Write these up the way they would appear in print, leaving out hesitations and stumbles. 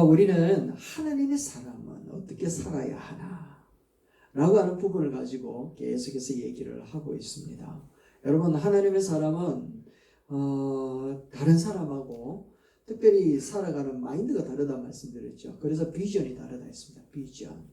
우리는 하나님의 사람은 어떻게 살아야 하나 라고 하는 부분을 가지고 계속해서 얘기를 하고 있습니다. 여러분, 하나님의 사람은 다른 사람하고 특별히 살아가는 마인드가 다르다 말씀드렸죠. 그래서 비전이 다르다 했습니다. 비전.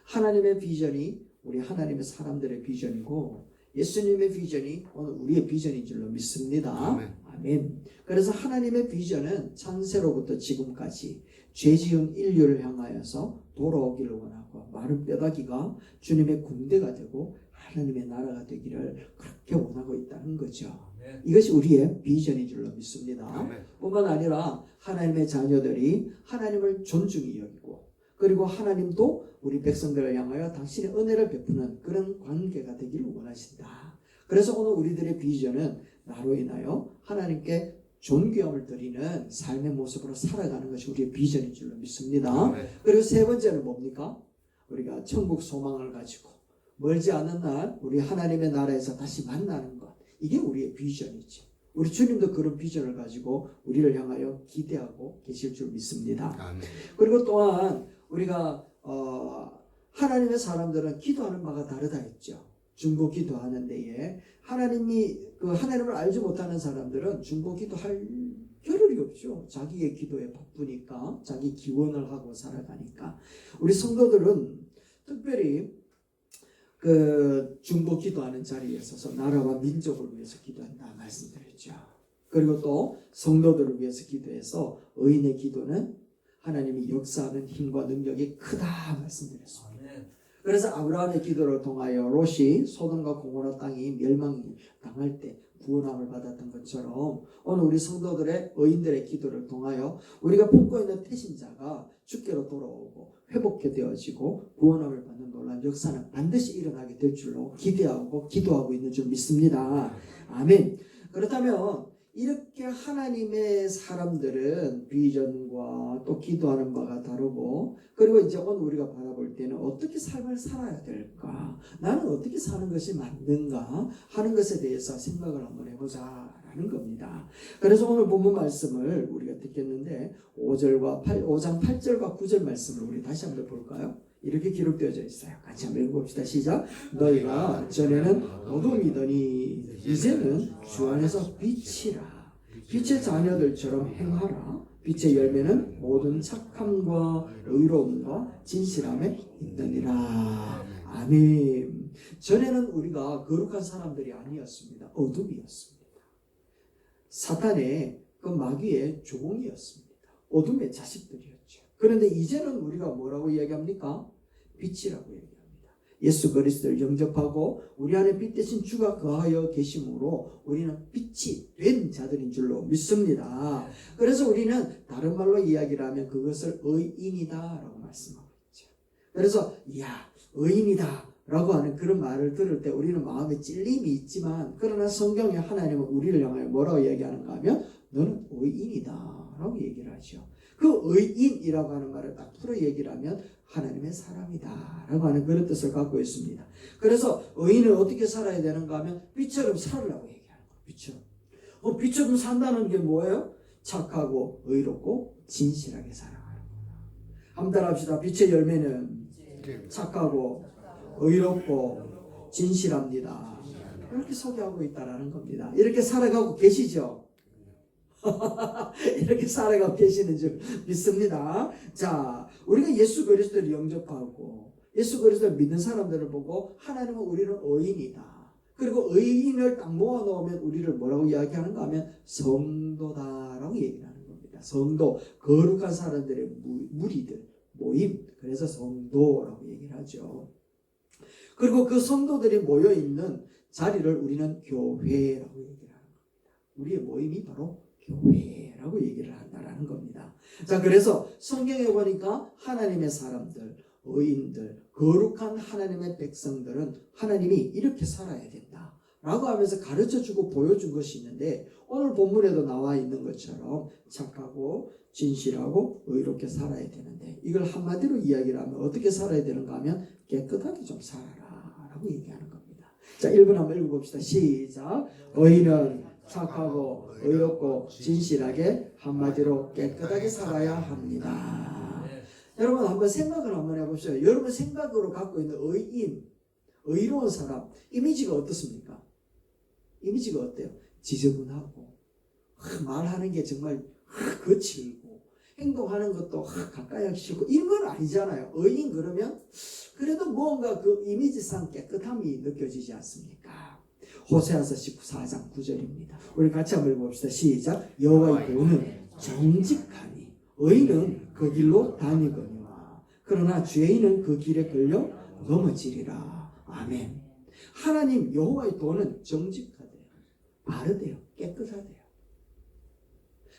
하나님의 비전이 우리 하나님의 사람들의 비전이고 예수님의 비전이 오늘 우리의 비전인 줄로 믿습니다. 아멘. 아멘. 그래서 하나님의 비전은 창세로부터 지금까지 죄지은 인류를 향하여서 돌아오기를 원하고 마른 뼈다귀가 주님의 군대가 되고 하나님의 나라가 되기를 그렇게 원하고 있다는 거죠. 아멘. 이것이 우리의 비전인 줄로 믿습니다. 아멘. 뿐만 아니라 하나님의 자녀들이 하나님을 존중히 여기고 그리고 하나님도 우리 백성들을 향하여 당신의 은혜를 베푸는 그런 관계가 되기를 원하신다. 그래서 오늘 우리들의 비전은 나로 인하여 하나님께 존귀함을 드리는 삶의 모습으로 살아가는 것이 우리의 비전인 줄로 믿습니다. 아멘. 그리고 세 번째는 뭡니까? 우리가 천국 소망을 가지고 멀지 않은 날 우리 하나님의 나라에서 다시 만나는 것. 이게 우리의 비전이지. 우리 주님도 그런 비전을 가지고 우리를 향하여 기대하고 계실 줄 믿습니다. 아멘. 그리고 또한 우리가 하나님의 사람들은 기도하는 바가 다르다 했죠. 중보 기도하는 데에 하나님을 알지 못하는 사람들은 중보 기도할 겨를이 없죠. 자기의 기도에 바쁘니까, 자기 기원을 하고 살아가니까. 우리 성도들은 특별히 그 중보 기도하는 자리에 서서 나라와 민족을 위해서 기도한다 말씀드렸죠. 그리고 또 성도들을 위해서 기도해서 의인의 기도는 하나님이 역사하는 힘과 능력이 크다 말씀드렸습니다. 그래서 아브라함의 기도를 통하여 롯이 소돔과 고모라 땅이 멸망이 당할 때 구원함을 받았던 것처럼 오늘 우리 성도들의 의인들의 기도를 통하여 우리가 품고 있는 태신자가 주께로 돌아오고 회복해 되어지고 구원함을 받는 놀라운 역사는 반드시 일어나게 될 줄로 기대하고 기도하고 있는 줄 믿습니다. 아멘. 그렇다면 이렇게 하나님의 사람들은 비전과 또 기도하는 바가 다르고 그리고 이제 오늘 우리가 바라볼 때는 어떻게 삶을 살아야 될까? 나는 어떻게 사는 것이 맞는가? 하는 것에 대해서 생각을 한번 해보자라는 겁니다. 그래서 오늘 본문 말씀을 우리가 듣겠는데 5장 8절과 9절 말씀을 우리 다시 한번 볼까요? 이렇게 기록되어져 있어요. 같이 한번 읽어봅시다. 시작. 너희가 전에는 어둠이더니 이제는 주 안에서 빛이라. 빛의 자녀들처럼 행하라. 빛의 열매는 모든 착함과 의로움과 진실함에 있느니라. 아멘. 전에는 우리가 거룩한 사람들이 아니었습니다. 어둠이었습니다. 사탄의 그 마귀의 종이었습니다. 어둠의 자식들이었죠. 그런데 이제는 우리가 뭐라고 이야기합니까? 빛이라고 얘기합니다. 예수 그리스도를 영접하고 우리 안에 빛 대신 주가 거하여 계심으로 우리는 빛이 된 자들인 줄로 믿습니다. 그래서 우리는 다른 말로 이야기를 하면 그것을 의인이다라고 말씀하고 있죠. 그래서 의인이다 라고 하는 그런 말을 들을 때 우리는 마음에 찔림이 있지만 그러나 성경에 하나님은 우리를 향하여 뭐라고 얘기하는가 하면 너는 의인이다 라고 얘기를 하죠. 그 의인이라고 하는 말을 딱 풀어 얘기를 하면 하나님의 사람이다 라고 하는 그런 뜻을 갖고 있습니다. 그래서 의인은 어떻게 살아야 되는가 하면 빛처럼 살으라고 얘기하는 거예요. 빛처럼. 빛처럼 산다는 게 뭐예요? 착하고 의롭고 진실하게 살아가는 거예요. 한번 따라합시다. 빛의 열매는 착하고 의롭고 진실합니다. 이렇게 소개하고 있다라는 겁니다. 이렇게 살아가고 계시죠? 이렇게 살아가고 계시는 줄 믿습니다. 자, 우리가 예수 그리스도를 영접하고 예수 그리스도를 믿는 사람들을 보고 하나님은 우리는 의인이다. 그리고 의인을 딱 모아놓으면 우리를 뭐라고 이야기하는가 하면 성도다라고 얘기를 하는 겁니다. 성도, 거룩한 사람들의 무리들, 모임. 그래서 성도라고 얘기를 하죠. 그리고 그 성도들이 모여있는 자리를 우리는 교회라고 얘기를 하는 겁니다. 우리의 모임이 바로 교회라고 얘기를 한다라는 겁니다. 자, 그래서 성경에 보니까 하나님의 사람들, 의인들, 거룩한 하나님의 백성들은 하나님이 이렇게 살아야 된다 라고 하면서 가르쳐주고 보여준 것이 있는데 오늘 본문에도 나와 있는 것처럼 착하고 진실하고 의롭게 살아야 되는데 이걸 한마디로 이야기를 하면 어떻게 살아야 되는가 하면 깨끗하게 좀 살아라 라고 얘기하는 겁니다. 자, 1번 한번 읽어봅시다. 시작. 의인은 착하고 의롭고 진실하게 한마디로 깨끗하게 살아야 합니다. 여러분 한번 생각을 한번 해보세요. 여러분 생각으로 갖고 있는 의로운 사람 이미지가 어떻습니까? 이미지가 어때요? 지저분하고 말하는 게 정말 거칠고 행동하는 것도 가까이 하기 싫고 이런 건 아니잖아요. 의인 그러면 그래도 뭔가 그 이미지상 깨끗함이 느껴지지 않습니까? 호세아서 14장 9절입니다. 우리 같이 한번 봅시다. 시작. 여호와의 도는 정직하니 의인은 그 길로 다니거니와 그러나 죄인은 그 길에 걸려 넘어지리라. 아멘. 하나님 여호와의 도는 정직하대요. 바르대요. 깨끗하대요.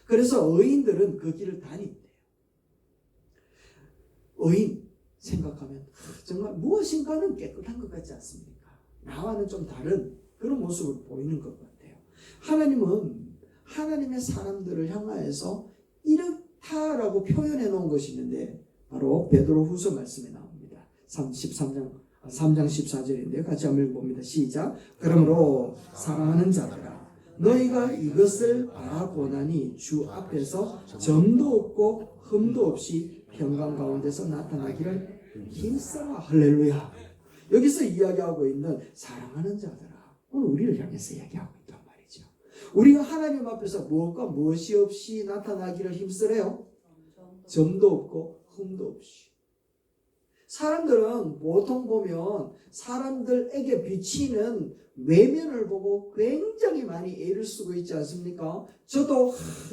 그래서 의인들은 그 길을 다닌대요. 의인 생각하면 정말 무엇인가는 깨끗한 것 같지 않습니까? 나와는 좀 다른 그런 모습을 보이는 것 같아요. 하나님은 하나님의 사람들을 향하여서 이렇다라고 표현해 놓은 것이 있는데 바로 베드로후서 말씀에 나옵니다. 3장 14절인데요. 같이 한번 읽어봅니다. 시작. 그러므로 사랑하는 자들아 너희가 이것을 바라보나니 주 앞에서 점도 없고 흠도 없이 평강 가운데서 나타나기를 힘써라. 할렐루야. 여기서 이야기하고 있는 사랑하는 자들아 오늘 우리를 향해서 이야기하고 있단 말이죠. 우리가 하나님 앞에서 무엇과 무엇이 없이 나타나기를 힘쓰래요? 점도 없고 흠도 없이. 사람들은 보통 보면 사람들에게 비치는 외면을 보고 굉장히 많이 애를 쓰고 있지 않습니까? 저도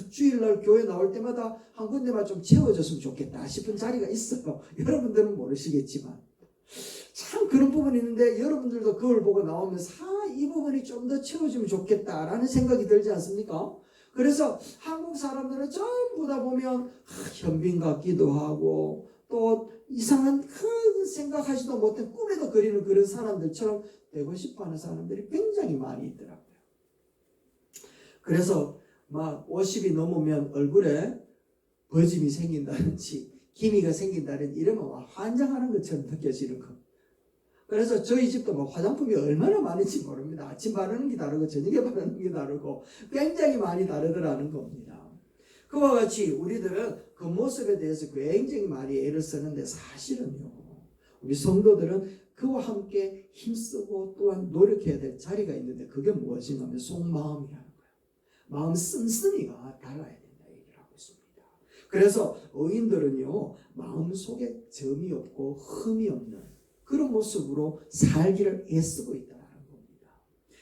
주일날 교회 나올 때마다 한 군데만 좀 채워졌으면 좋겠다 싶은 자리가 있어요. 여러분들은 모르시겠지만 참 그런 부분이 있는데 여러분들도 그걸 보고 나오면서 이 부분이 좀 더 채워지면 좋겠다라는 생각이 들지 않습니까? 그래서 한국 사람들은 전부 다 보면 현빈 같기도 하고 또 이상한 큰 생각하지도 못한 꿈에도 그리는 그런 사람들처럼 되고 싶어하는 사람들이 굉장히 많이 있더라고요. 그래서 막 50이 넘으면 얼굴에 버짐이 생긴다든지 기미가 생긴다든지 이러면 환장하는 것처럼 느껴지는 거. 그래서 저희 집도 뭐 화장품이 얼마나 많은지 모릅니다. 아침 바르는 게 다르고 저녁에 바르는 게 다르고 굉장히 많이 다르더라는 겁니다. 그와 같이 우리들은 그 모습에 대해서 굉장히 많이 애를 쓰는데 사실은요. 우리 성도들은 그와 함께 힘쓰고 또한 노력해야 될 자리가 있는데 그게 무엇인가 하면 속마음이라는 거예요. 마음 씀씀이가 달라야 된다 얘기를 하고 있습니다. 그래서 의인들은요. 마음속에 점이 없고 흠이 없는 그런 모습으로 살기를 애쓰고 있다는 겁니다.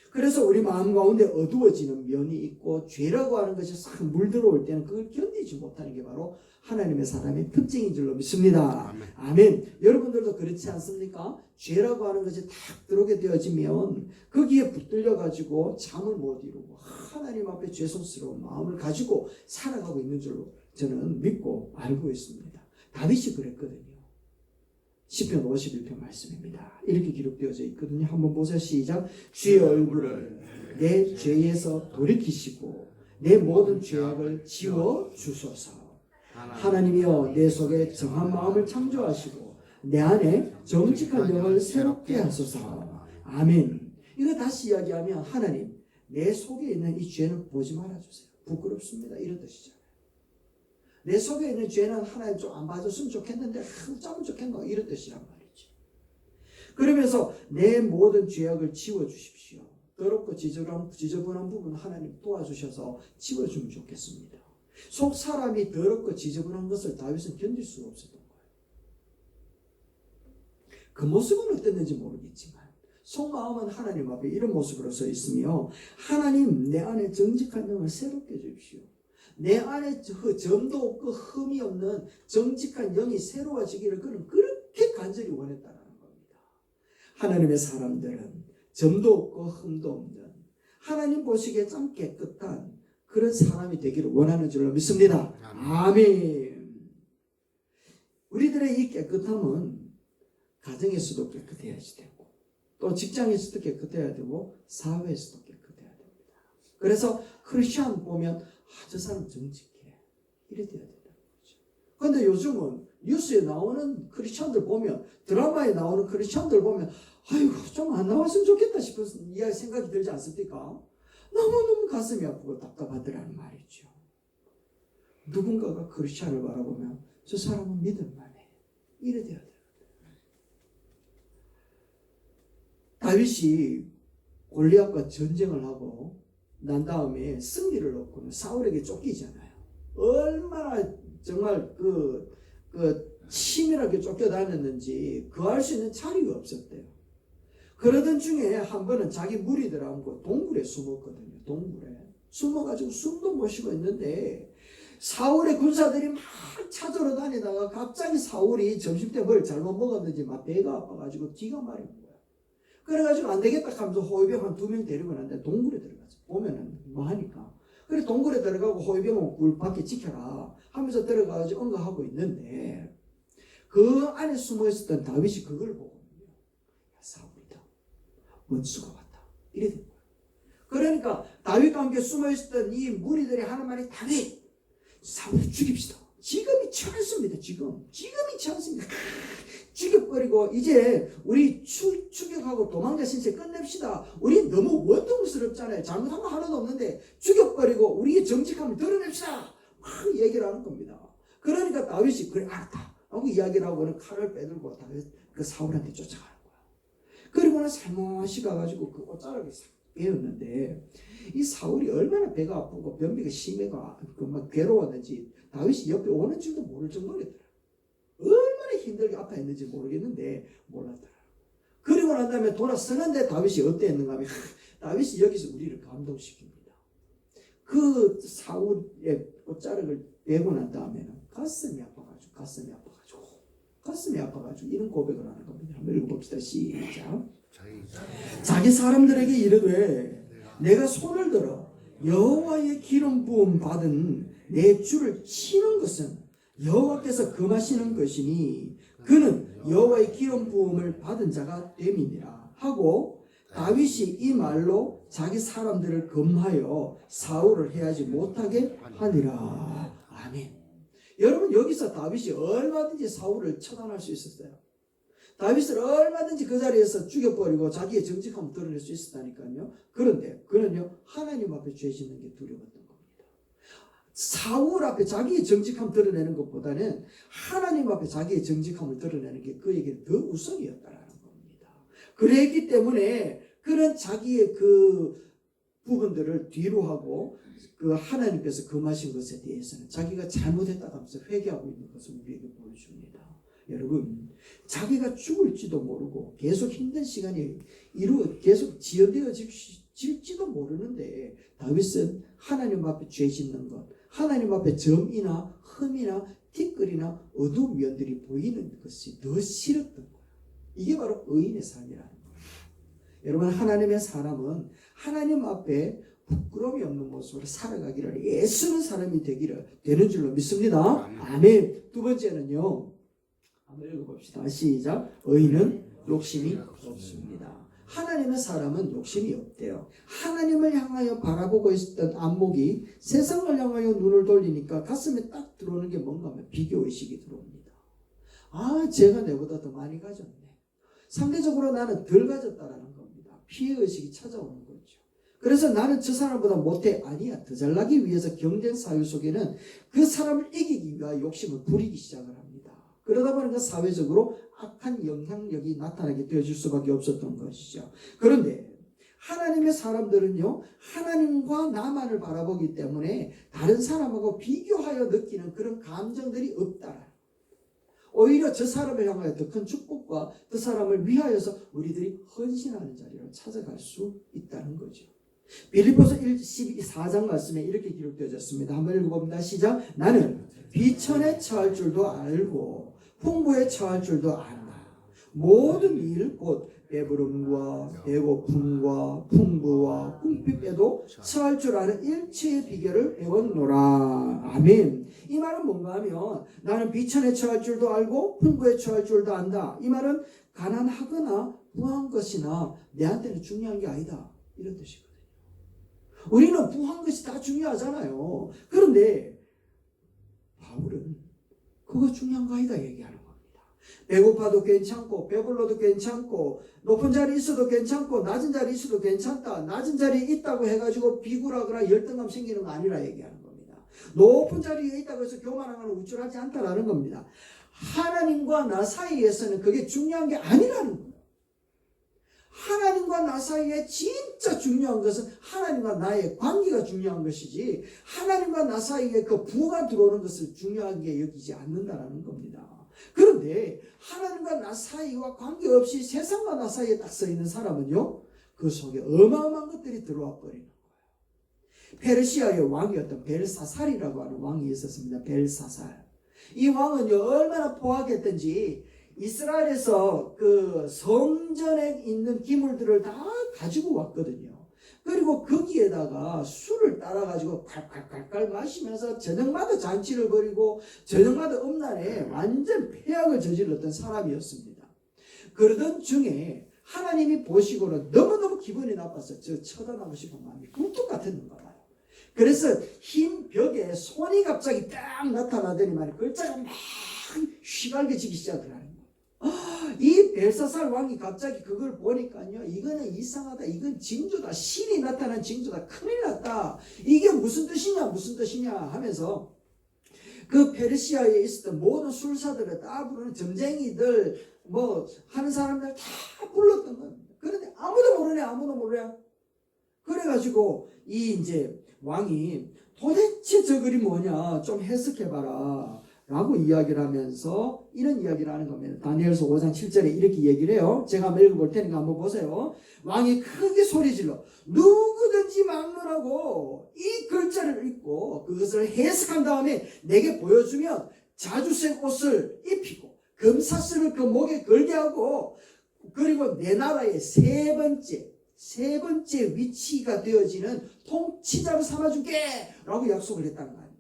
그래서 우리 마음 가운데 어두워지는 면이 있고 죄라고 하는 것이 싹 물들어올 때는 그걸 견디지 못하는 게 바로 하나님의 사람의 특징인 줄로 믿습니다. 아멘. 여러분들도 그렇지 않습니까? 죄라고 하는 것이 딱 들어오게 되어지면 거기에 붙들려 가지고 잠을 못 이루고 하나님 앞에 죄송스러운 마음을 가지고 살아가고 있는 줄로 저는 믿고 알고 있습니다. 다윗이 그랬거든요. 시편 51편 말씀입니다. 이렇게 기록되어져 있거든요. 한번 보세요. 시작. 주의 얼굴을 내 죄에서 돌이키시고 내 모든 죄악을 지워 주소서. 하나님이여 내 속에 정한 마음을 창조하시고 내 안에 정직한 영을 새롭게 하소서. 아멘. 이거 다시 이야기하면 하나님 내 속에 있는 이 죄는 보지 말아주세요. 부끄럽습니다. 이런 뜻이잖아요. 내 속에 있는 죄는 하나님 좀 안 봐줬으면 좋겠는데 짜면 좋겠노 이런 뜻이란 말이죠. 그러면서 내 모든 죄악을 지워주십시오. 더럽고 지저분한 부분 하나님 도와주셔서 지워주면 좋겠습니다. 속 사람이 더럽고 지저분한 것을 다윗은 견딜 수가 없었던 거예요. 그 모습은 어땠는지 모르겠지만 속마음은 하나님 앞에 이런 모습으로 서 있으며 하나님 내 안에 정직한 영을 새롭게 주십시오. 내 안에 점도 없고 흠이 없는 정직한 영이 새로워지기를 그는 그렇게 간절히 원했다는 겁니다. 하나님의 사람들은 점도 없고 흠도 없는 하나님 보시기에 참 깨끗한 그런 사람이 되기를 원하는 줄로 믿습니다. 아멘. 우리들의 이 깨끗함은 가정에서도 깨끗해야지 되고 또 직장에서도 깨끗해야 되고 사회에서도 깨끗해야 됩니다. 그래서 크리스천 보면 저 사람 정직해 이래 돼야 된다는 거죠. 그런데 요즘은 뉴스에 나오는 크리스천들 보면 드라마에 나오는 크리스천들 보면 아이고 좀 안 나왔으면 좋겠다 싶은 생각이 들지 않습니까? 너무너무 가슴이 아프고 답답하더라는 말이죠. 누군가가 크리스찬을 바라보면 저 사람은 믿을만해. 이래 돼야 돼요. 다윗이 골리앗과 전쟁을 하고 난 다음에 승리를 얻고는 사울에게 쫓기잖아요. 얼마나 정말 치밀하게 쫓겨다녔는지 그 할 수 있는 자리가 없었대요. 그러던 중에 한 번은 자기 무리들하고 동굴에 숨었거든요. 동굴에 숨어가지고 숨도 못 쉬고 있는데 사울의 군사들이 막 찾으러 다니다가 갑자기 사울이 점심때 뭘 잘못 먹었는지 막 배가 아파가지고 기가 마른 거야. 그래가지고 안 되겠다 하면서 호위병 한 2명 데리고 났는데 동굴에 들어가서 보면은 뭐 하니까. 그래 동굴에 들어가고 호위병은 굴 밖에 지켜라 하면서 들어가가지고 응가하고 있는데 그 안에 숨어 있었던 다윗이 그걸 보고 사울이다. 원수가 왔다. 이래 된 거야. 그러니까 다윗과 함께 숨어 있었던 이 무리들이 하는 말이 다윗 사울을 죽입시다. 지금이 찬스입니다. 지금이 찬스입니다. 죽여버리고 이제 우리 추격하고 도망자 신세 끝냅시다. 우리 너무 원통스럽잖아요. 잘못한 거 하나도 없는데 죽여버리고 우리의 정직함을 드러냅시다. 막 얘기를 하는 겁니다. 그러니까 다윗이 그래 알았다 하고 이야기를 하고는 칼을 빼들고 다윗 그 사울한테 쫓아가는 거야. 그리고는 살며시 가가지고 그 옷자락에 빼었는데 이 사울이 얼마나 배가 아프고 변비가 심해가 막 괴로웠는지 다윗이 옆에 오는 줄도 모를 정도였더라. 얼마나 힘들게 아파했는지 모르겠는데 몰랐더라. 그리고 난 다음에 돌아서는데 다윗이 어땠는가 하면 다윗이 여기서 우리를 감동시킵니다. 그 사울의 옷자락을 빼고 난 다음에는 가슴이 아파가지고 이런 고백을 하는 겁니다. 한번 읽어봅시다. 시작. 자기 사람들에게 이르되 내가 손을 들어 여호와의 기름 부음 받은 내 주를 치는 것은 여호와께서 금하시는 것이니 그는 여호와의 기름 부음을 받은 자가 됨이니라 하고 다윗이 이 말로 자기 사람들을 금하여 사울을 해하지 못하게 하니라. 아멘. 여러분 여기서 다윗이 얼마든지 사울을 처단할 수 있었어요. 다윗을 얼마든지 그 자리에서 죽여버리고 자기의 정직함을 드러낼 수 있었다니까요. 그런데 그는요 하나님 앞에 죄 짓는 게 두려웠던 겁니다. 사울 앞에 자기의 정직함을 드러내는 것보다는 하나님 앞에 자기의 정직함을 드러내는 게 그에게 더 우선이었다라는 겁니다. 그랬기 때문에 그는 자기의 그 부분들을 뒤로 하고 그 하나님께서 금하신 것에 대해서는 자기가 잘못했다고 하면서 회개하고 있는 것을 우리에게 보여줍니다. 여러분 자기가 죽을지도 모르고 계속 힘든 시간이 계속 지연되어질지도 모르는데 다윗은 하나님 앞에 죄 짓는 것, 하나님 앞에 점이나 흠이나 티끌이나 어두운 면들이 보이는 것이 더 싫었던 거예요. 이게 바로 의인의 삶이라는 거예요. 여러분 하나님의 사람은 하나님 앞에 부끄러움이 없는 모습으로 살아가기를 애쓰는 사람이 되는 줄로 믿습니다. 아멘. 두 번째는요. 한번 읽어봅시다. 시작. 의인은 욕심이 없습니다. 하나님의 사람은 욕심이 없대요. 하나님을 향하여 바라보고 있었던 안목이 세상을 향하여 눈을 돌리니까 가슴에 딱 들어오는 게 뭔가 하면 비교의식이 들어옵니다. 아, 쟤가 내보다 더 많이 가졌네. 상대적으로 나는 덜 가졌다라는 겁니다. 피해의식이 찾아오는 거죠. 그래서 나는 저 사람보다 못해. 아니야. 더 잘나기 위해서 경쟁 사회 속에는 그 사람을 이기기 위하여 욕심을 부리기 시작을 합니다. 그러다 보니까 사회적으로 악한 영향력이 나타나게 되어질 수밖에 없었던 것이죠. 그런데 하나님의 사람들은요, 하나님과 나만을 바라보기 때문에 다른 사람하고 비교하여 느끼는 그런 감정들이 없다. 오히려 저 사람을 향하여 더 큰 축복과 그 사람을 위하여서 우리들이 헌신하는 자리를 찾아갈 수 있다는 거죠. 빌립보서 4장 말씀에 이렇게 기록되어졌습니다. 한번 읽어봅니다. 시작. 나는 비천에 처할 줄도 알고 풍부에 처할 줄도 안다. 모든 일 곧 배부름과 배고픔과 풍부와 궁핍에도 처할 줄 아는 일체의 비결을 배웠노라. 아멘. 이 말은 뭔가 하면 나는 비천에 처할 줄도 알고 풍부에 처할 줄도 안다. 이 말은 가난하거나 부한 것이나 내한테는 중요한 게 아니다. 이런 뜻이거든요. 우리는 부한 것이 다 중요하잖아요. 그런데 바울은 그거 중요한 거 아니다 얘기하는 겁니다. 배고파도 괜찮고 배불러도 괜찮고 높은 자리 있어도 괜찮고 낮은 자리 있어도 괜찮다. 낮은 자리에 있다고 해가지고 비굴하거나 열등감 생기는 거 아니라 얘기하는 겁니다. 높은 자리에 있다고 해서 교만하거나 우쭐하지 않다라는 겁니다. 하나님과 나 사이에서는 그게 중요한 게 아니라는 거예요. 하나님과 나 사이에 진짜 중요한 것은 하나님과 나의 관계가 중요한 것이지 하나님과 나 사이에 그 부가 들어오는 것을 중요하게 여기지 않는다라는 겁니다. 그런데 하나님과 나 사이와 관계없이 세상과 나 사이에 딱 서 있는 사람은요, 그 속에 어마어마한 것들이 들어와 버리는 거예요. 페르시아의 왕이었던 벨사살이라고 하는 왕이 있었습니다. 벨사살. 이 왕은요, 얼마나 포악했던지 이스라엘에서 그 성전에 있는 기물들을 다 가지고 왔거든요. 그리고 거기에다가 술을 따라가지고 칼칼칼칼 마시면서 저녁마다 잔치를 벌이고 저녁마다 음란에 완전 폐악을 저질렀던 사람이었습니다. 그러던 중에 하나님이 보시고는 너무너무 기분이 나빠서 저 쳐다나고 싶은 마음이 꿀뚝 같았는가 봐요. 그래서 흰 벽에 손이 갑자기 딱 나타나더니 말이야. 글자가 막 휘갈겨지기 시작을 하는 거예요. 이 벨사살 왕이 갑자기 그걸 보니까요, 이거는 이상하다. 이건 징조다. 신이 나타난 징조다. 큰일 났다. 이게 무슨 뜻이냐 무슨 뜻이냐 하면서 그 페르시아에 있었던 모든 술사들을 다 부르는 점쟁이들 뭐 하는 사람들 다 불렀던 겁니다. 그런데 아무도 모르네. 아무도 모르네. 그래가지고 이 이제 왕이 도대체 저 글이 뭐냐 좀 해석해봐라 라고 이야기를 하면서 이런 이야기를 하는 겁니다. 다니엘서 5장 7절에 이렇게 얘기를 해요. 제가 한번 읽어볼 테니까 한번 보세요. 왕이 크게 소리질러 누구든지 막론하고 이 글자를 읽고 그것을 해석한 다음에 내게 보여주면 자주색 옷을 입히고 금사슬을 그 목에 걸게 하고 그리고 내 나라의 세 번째 위치가 되어지는 통치자로 삼아줄게 라고 약속을 했다는 거 아닙니까?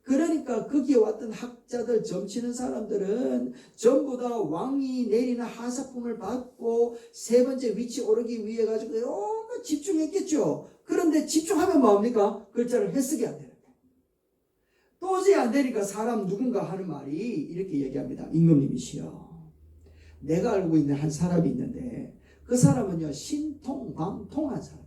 그러니까 거기에 왔던 학자들, 점치는 사람들은 전부 다 왕이 내리는 하사품을 받고 세 번째 위치 오르기 위해 가지고 집중했겠죠. 그런데 집중하면 뭐합니까? 글자를 해석이 안 되는 거예요. 도저히 안 되니까 사람 누군가 하는 말이 이렇게 얘기합니다. 임금님이시여, 내가 알고 있는 한 사람이 있는데 그 사람은요 신통방통한 사람.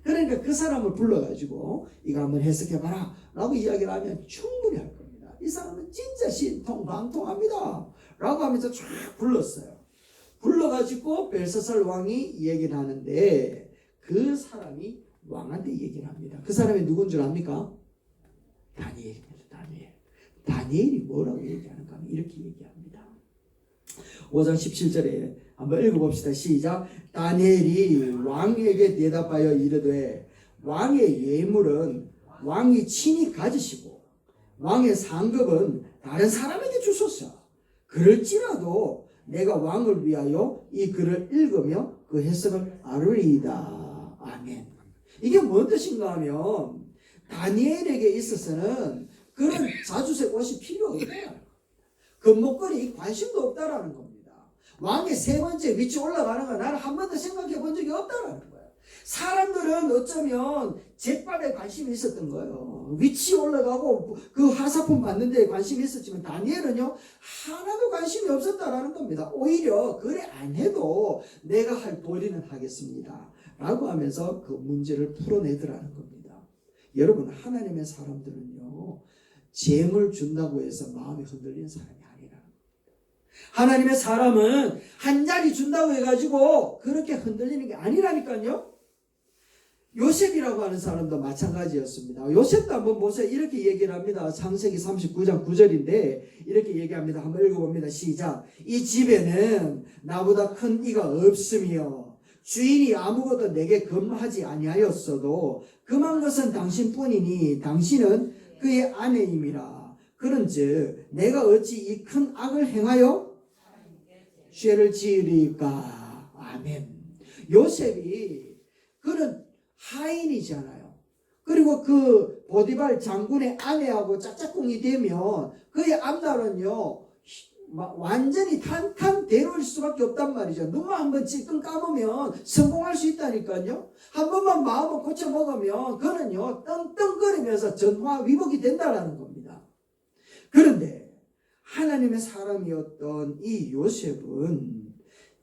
그러니까 그 사람을 불러가지고 이거 한번 해석해봐라 라고 이야기를 하면 충분히 할 겁니다. 이 사람은 진짜 신통방통합니다 라고 하면서 쫙 불렀어요. 불러가지고 벨사살 왕이 얘기를 하는데 그 사람이 왕한테 얘기를 합니다. 그 사람이 누군 줄 압니까? 다니엘입니다. 다니엘이 뭐라고 얘기하는가 하면 이렇게 얘기합니다. 5장 17절에 한번 읽어봅시다. 시작. 다니엘이 왕에게 대답하여 이르되 왕의 예물은 왕이 친히 가지시고 왕의 상급은 다른 사람에게 주소서. 그럴지라도 내가 왕을 위하여 이 글을 읽으며 그 해석을 아뢰리이다. 아멘. 이게 뭔 뜻인가 하면 다니엘에게 있어서는 그런 자주색 옷이 필요 없다. 금목걸이 관심도 없다라는 겁니다. 왕의 세 번째 위치 올라가는 거 나는 한 번도 생각해 본 적이 없다라는 거예요. 사람들은 어쩌면 제밥에 관심이 있었던 거예요. 위치 올라가고 그 하사품 받는 데에 관심이 있었지만 다니엘은요 하나도 관심이 없었다라는 겁니다. 오히려 그래 안 해도 내가 할 도리는 하겠습니다 라고 하면서 그 문제를 풀어내더라는 겁니다. 여러분, 하나님의 사람들은요 재물 준다고 해서 마음이 흔들리는 사람이 아니라는 겁니다. 하나님의 사람은 한 자리 준다고 해가지고 그렇게 흔들리는 게 아니라니까요. 요셉이라고 하는 사람도 마찬가지였습니다. 요셉도 한번 보세요. 이렇게 얘기를 합니다. 창세기 39장 9절인데 이렇게 얘기합니다. 한번 읽어봅니다. 시작. 이 집에는 나보다 큰 이가 없으며 주인이 아무것도 내게 금하지 아니하였어도 금한 것은 당신뿐이니 당신은 그의 아내임이라. 그런즉 내가 어찌 이 큰 악을 행하여 죄를 지으리까. 아멘. 요셉이 그런 하인이잖아요. 그리고 그 보디발 장군의 아내하고 짝짝꿍이 되면 그의 앞날은요 완전히 탄탄대로일 수밖에 없단 말이죠. 눈만 한번 찔끔 감으면 성공할 수 있다니까요. 한 번만 마음을 고쳐 먹으면 그는요 떵떵거리면서 전화위복이 된다라는 겁니다. 그런데 하나님 하나님의 사람이었던 이 요셉은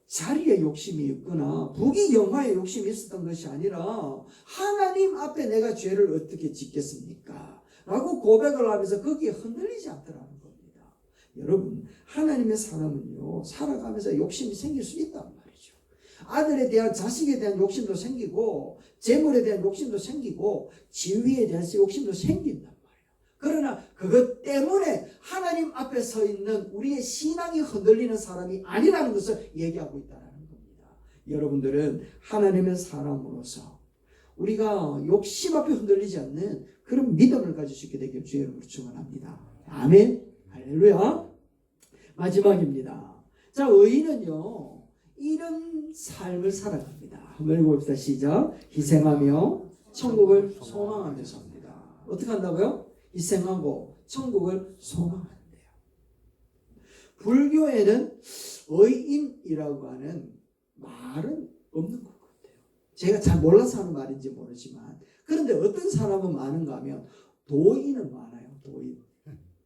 자리에 욕심이 있거나 부귀 영화에 욕심이 있었던 것이 아니라 하나님 앞에 내가 죄를 어떻게 짓겠습니까? 라고 고백을 하면서 거기에 흔들리지 않더라는 겁니다. 여러분, 하나님의 사람은요, 살아가면서 욕심이 생길 수 있단 말이죠. 아들에 대한, 자식에 대한 욕심도 생기고 재물에 대한 욕심도 생기고 지위에 대한 욕심도 생긴단 말이에요. 그러나 그것 때문에 하나님 앞에 서 있는 우리의 신앙이 흔들리는 사람이 아니라는 것을 얘기하고 있다는 겁니다. 여러분들은 하나님의 사람으로서 우리가 욕심 앞에 흔들리지 않는 그런 믿음을 가질 수 있게 되길 주의 이름으로 축원합니다. 아멘. 할렐루야. 마지막입니다. 자, 의인은요, 이런 삶을 살아갑니다. 한번 읽어봅시다. 시작. 희생하며 천국을 소망하며 삽니다. 어떻게 한다고요? 희생하고 천국을 소망한대요. 불교에는 의인이라고 하는 말은 없는 것 같아요. 제가 잘 몰라서 하는 말인지 모르지만, 그런데 어떤 사람은 많은가 하면 도인은 많아요. 도인.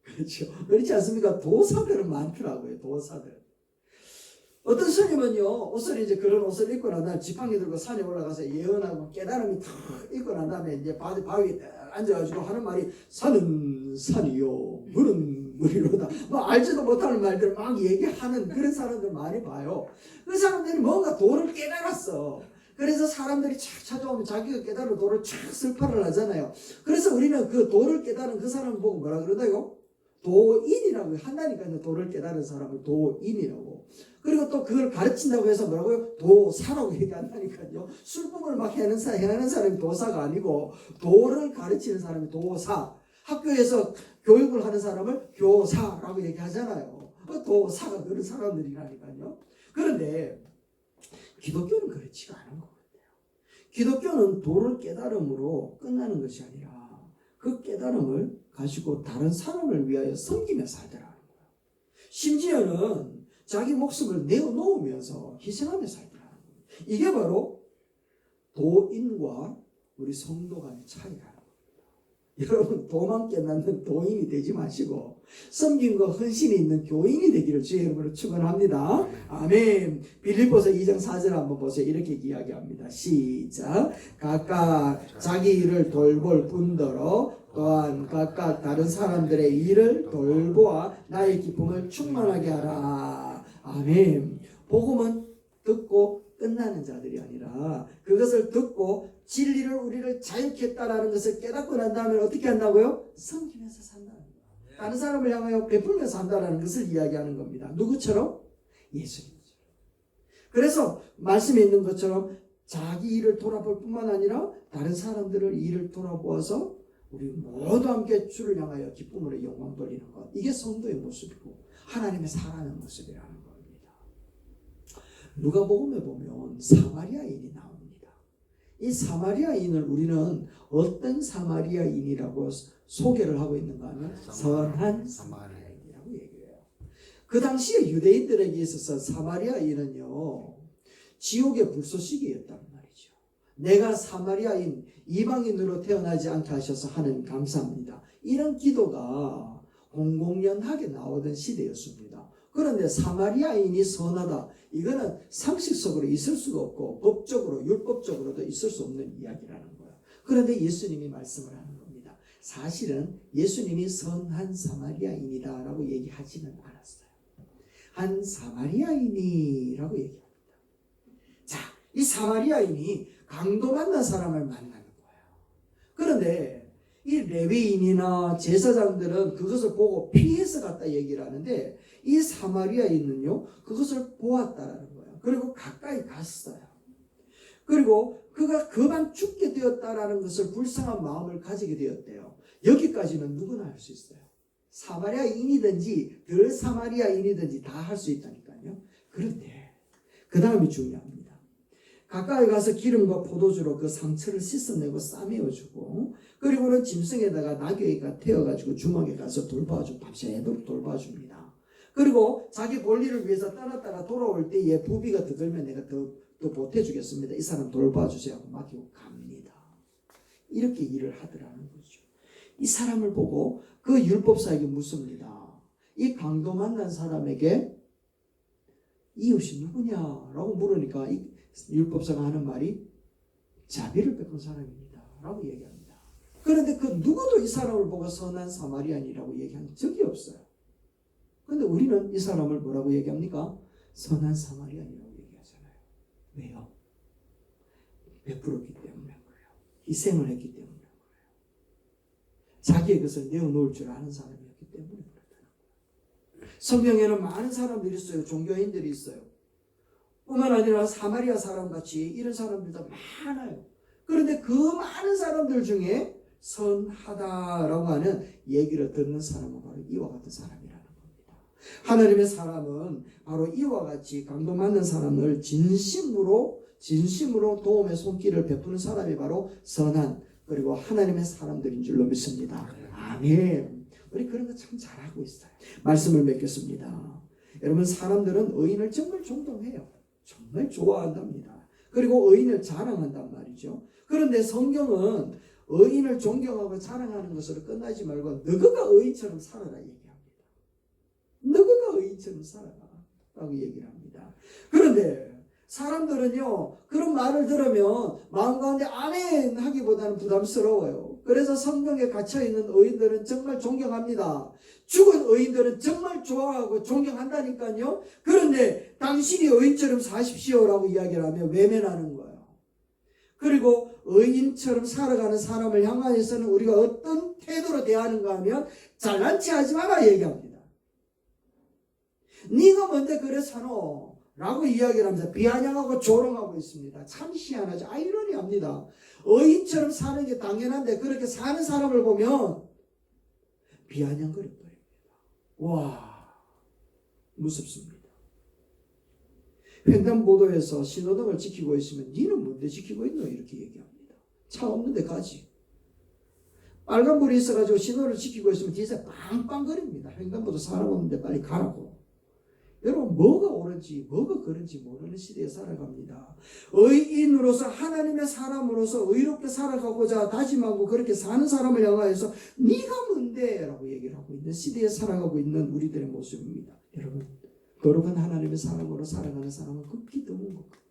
그렇죠. 그렇지 않습니까? 도사들은 많더라고요. 도사들. 어떤 스님은요, 옷을 이제 그런 옷을 입고 난 다음에 지팡이 들고 산에 올라가서 예언하고 깨달음이 탁 입고 난 다음에 이제 바위에 앉아가지고 하는 말이 산은 산이요, 물은 물이로다. 뭐 알지도 못하는 말들을 막 얘기하는 그런 사람들 많이 봐요. 그 사람들이 뭔가 도를 깨달았어. 그래서 사람들이 착 찾아오면 자기가 깨달은 도를 착 슬퍼를 하잖아요. 그래서 우리는 그 도를 깨달은 그 사람을 보고 뭐라 그러다요? 도인이라고 한다니까요. 도를 깨달은 사람을 도인이라고. 그리고 또 그걸 가르친다고 해서 뭐라고요? 도사라고 얘기한다니까요. 술법을 막 해하는 사람이 도사가 아니고 도를 가르치는 사람이 도사. 학교에서 교육을 하는 사람을 교사라고 얘기하잖아요. 도사가 그런 사람들이라니까요. 그런데 기독교는 그렇지가 않은 것 같아요. 기독교는 도를 깨달음으로 끝나는 것이 아니라 그 깨달음을 가지고 다른 사람을 위하여 섬기며 살더라는 거예요. 심지어는 자기 목숨을 내어놓으면서 희생하며 살더라는 거예요. 이게 바로 도인과 우리 성도 간의 차이라는 겁니다. 여러분, 도만 깨닫는 도인이 되지 마시고 섬김과 헌신이 있는 교인이 되기를 주의 이름으로 축원합니다. 아멘. 빌립보서 2장 4절 한번 보세요. 이렇게 이야기합니다. 시작. 각각 자기 일을 돌볼 뿐더러 또한 각각 다른 사람들의 일을 돌보아 나의 기쁨을 충만하게 하라. 아멘. 복음은 듣고 끝나는 자들이 아니라 그것을 듣고 진리를 우리를 자유케 했다라는 것을 깨닫고 난 다음에 어떻게 한다고요? 섬기면서 산다는 거예요. 다른 사람을 향하여 베풀면서 산다라는 것을 이야기하는 겁니다. 누구처럼? 예수님처럼. 그래서 말씀에 있는 것처럼 자기 일을 돌아볼 뿐만 아니라 다른 사람들을 일을 돌아보아서 우리 모두 함께 주를 향하여 기쁨으로 영광 돌리는 것. 이게 성도의 모습이고 하나님의 사랑의 모습이라는 겁니다. 누가복음에 보면 사마리아인이 나옵니다. 이 사마리아인을 우리는 어떤 사마리아인이라고 소개를 하고 있는가 하면 선한 사마리아인이라고 얘기해요. 그 당시에 유대인들에게 있어서 사마리아인은요, 지옥의 불쏘시개였단 말이죠. 내가 사마리아인 이방인으로 태어나지 않게 하셔서 하나님 감사합니다. 이런 기도가 공공연하게 나오던 시대였습니다. 그런데 사마리아인이 선하다, 이거는 상식적으로 있을 수가 없고 법적으로 율법적으로도 있을 수 없는 이야기라는 거예요. 그런데 예수님이 말씀을 하는 겁니다. 사실은 예수님이 선한 사마리아인이다 라고 얘기하지는 않았어요. 한 사마리아인이라고 얘기합니다. 자, 이 사마리아인이 강도 만난 사람을 만나는 거예요. 그런데 이 레위인이나 제사장들은 그것을 보고 피해서 갔다 얘기를 하는데 이 사마리아인은요, 그것을 보았다라는 거예요. 그리고 가까이 갔어요. 그리고 그가 그만 죽게 되었다라는 것을 불쌍한 마음을 가지게 되었대요. 여기까지는 누구나 할 수 있어요. 사마리아인이든지 덜 사마리아인이든지 다 할 수 있다니까요. 그런데 그 다음이 중요합니다. 가까이 가서 기름과 포도주로 그 상처를 씻어내고 싸매어주고, 그리고는 짐승에다가 나귀가 태워가지고 주막에 가서 돌봐주고 밤새도록 돌봐줍니다. 그리고 자기 볼일을 위해서 따라 돌아올 때에 부비가 더 들면 내가 더 보태주겠습니다. 이 사람 돌봐주세요 하고 맡기고 갑니다. 이렇게 일을 하더라는 거죠. 이 사람을 보고 그 율법사에게 묻습니다. 이 강도 만난 사람에게 이웃이 누구냐라고 물으니까 이 율법사가 하는 말이 자비를 베푼 사람입니다 라고 얘기합니다. 그런데 그 누구도 이 사람을 보고 선한 사마리안이라고 얘기한 적이 없어요. 그런데 우리는 이 사람을 뭐라고 얘기합니까? 선한 사마리안이라고 얘기하잖아요. 왜요? 베풀었기 때문에 그래요. 희생을 했기 때문에 그래요. 자기의 것을 내어놓을 줄 아는 사람이었기 때문에 그렇다는 거예요. 성경에는 많은 사람들이 있어요. 종교인들이 있어요. 뿐만 아니라 사마리아 사람같이 이런 사람들도 많아요. 그런데 그 많은 사람들 중에 선하다라고 하는 얘기를 듣는 사람은 바로 이와 같은 사람이라는 겁니다. 하나님의 사람은 바로 이와 같이 강도 맞는 사람을 진심으로 도움의 손길을 베푸는 사람이 바로 선한 그리고 하나님의 사람들인 줄로 믿습니다. 아멘. 우리 그런 거 참 잘하고 있어요. 말씀을 맺겠습니다. 여러분, 사람들은 의인을 정말 존경해요. 정말 좋아한답니다. 그리고 의인을 자랑한단 말이죠. 그런데 성경은 의인을 존경하고 자랑하는 것으로 끝나지 말고 너가 의인처럼 살아라 얘기합니다. 너가 의인처럼 살아라 라고 얘기를 합니다. 그런데 사람들은요, 그런 말을 들으면 마음 가운데 아멘 하기보다는 부담스러워요. 그래서 성경에 갇혀있는 의인들은 정말 존경합니다. 죽은 의인들은 정말 좋아하고 존경한다니까요. 그런데 당신이 의인처럼 사십시오라고 이야기를 하면 외면하는 거예요. 그리고 의인처럼 살아가는 사람을 향하여서는 우리가 어떤 태도로 대하는가 하면 잘난 체 하지 마라 얘기합니다. 네가 뭔데 그래 사노? 라고 이야기를 하면서 비아냥하고 조롱하고 있습니다. 참 희한하죠. 아이러니합니다. 의인처럼 사는 게 당연한데 그렇게 사는 사람을 보면 비아냥거려 버립니다. 와, 무섭습니다. 횡단보도에서 신호등을 지키고 있으면 니는 뭔데 지키고 있노? 이렇게 얘기합니다. 차 없는데 가지. 빨간불이 있어가지고 신호를 지키고 있으면 뒤에서 빵빵거립니다. 횡단보도 사람 없는데 빨리 가라고. 여러분, 뭐가 옳은지 뭐가 그른지 모르는 시대에 살아갑니다. 의인으로서 하나님의 사람으로서 의롭게 살아가고자 다짐하고 그렇게 사는 사람을 향하여서 네가 뭔데? 라고 얘기를 하고 있는 시대에 살아가고 있는 우리들의 모습입니다. 여러분, 거룩한 하나님의 사람으로 살아가는 사람은 극히 드문 것 같아요.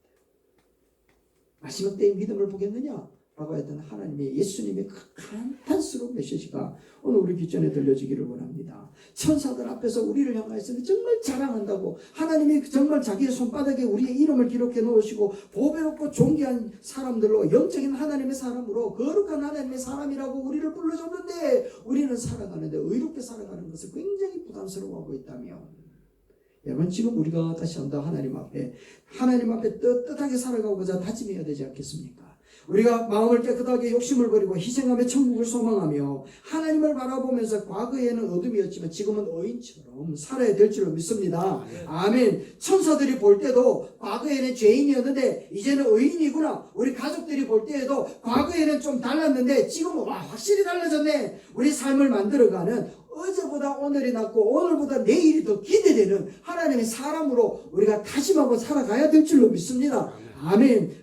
마지막 때의 믿음을 보겠느냐? 라고 했던 하나님의 예수님의 그 간탄스러운 메시지가 오늘 우리 귀전에 들려지기를 원합니다. 천사들 앞에서 우리를 향하여서 정말 자랑한다고 하나님이 정말 자기의 손바닥에 우리의 이름을 기록해 놓으시고 보배롭고 존귀한 사람들로 영적인 하나님의 사람으로 거룩한 하나님의 사람이라고 우리를 불러줬는데 우리는 살아가는데 의롭게 살아가는 것을 굉장히 부담스러워하고 있다면 여러분, 지금 우리가 다시 한번 하나님 앞에 떳떳하게 살아가고자 다짐해야 되지 않겠습니까? 우리가 마음을 깨끗하게 욕심을 버리고 희생하며 천국을 소망하며 하나님을 바라보면서 과거에는 어둠이었지만 지금은 의인처럼 살아야 될 줄로 믿습니다. 아멘. 천사들이 볼 때도 과거에는 죄인이었는데 이제는 의인이구나. 우리 가족들이 볼 때에도 과거에는 좀 달랐는데 지금은 와, 확실히 달라졌네. 우리 삶을 만들어가는 어제보다 오늘이 낫고 오늘보다 내일이 더 기대되는 하나님의 사람으로 우리가 다짐하고 살아가야 될 줄로 믿습니다. 아멘.